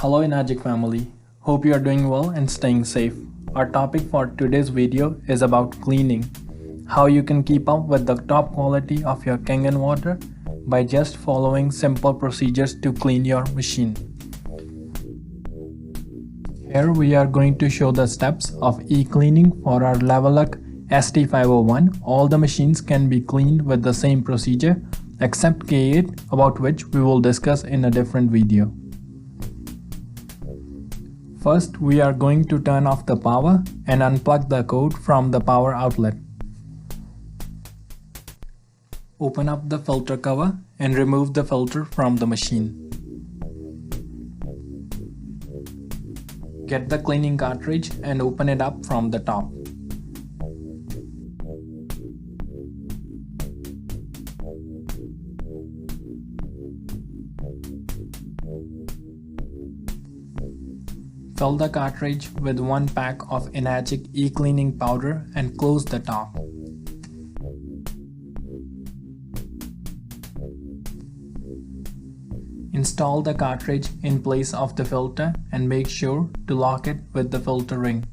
Hello Inagic family, hope you are doing well and staying safe. Our topic for today's video is about cleaning. How you can keep up with the top quality of your Kangen water by just following simple procedures to clean your machine. Here we are going to show the steps of e-cleaning for our Leveluk SD501. All the machines can be cleaned with the same procedure except K8, about which we will discuss in a different video. First, we are going to turn off the power and unplug the cord from the power outlet. Open up the filter cover and remove the filter from the machine. Get the cleaning cartridge and open it up from the top. Fill the cartridge with 1 pack of Inagic e-cleaning powder and close the top. Install the cartridge in place of the filter and make sure to lock it with the filter ring.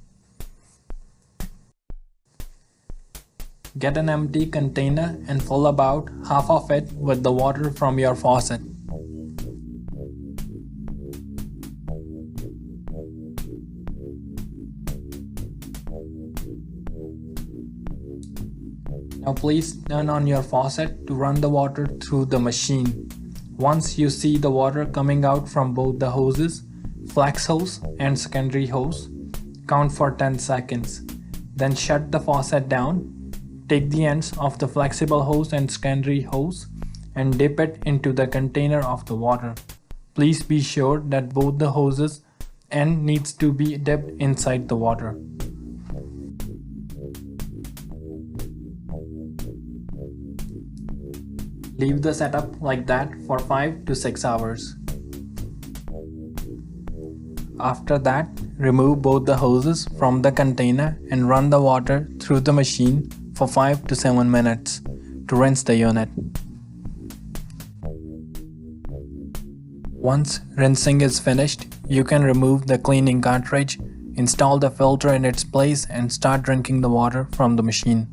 Get an empty container and fill about half of it with the water from your faucet. Now please turn on your faucet to run the water through the machine. Once you see the water coming out from both the hoses, flex hose and secondary hose, count for 10 seconds. Then shut the faucet down. Take the ends of the flexible hose and secondary hose and dip it into the container of the water. Please be sure that both the hoses end needs to be dipped inside the water. Leave the setup like that for 5 to 6 hours. After that, remove both the hoses from the container and run the water through the machine for 5 to 7 minutes to rinse the unit. Once rinsing is finished, you can remove the cleaning cartridge, install the filter in its place and start drinking the water from the machine.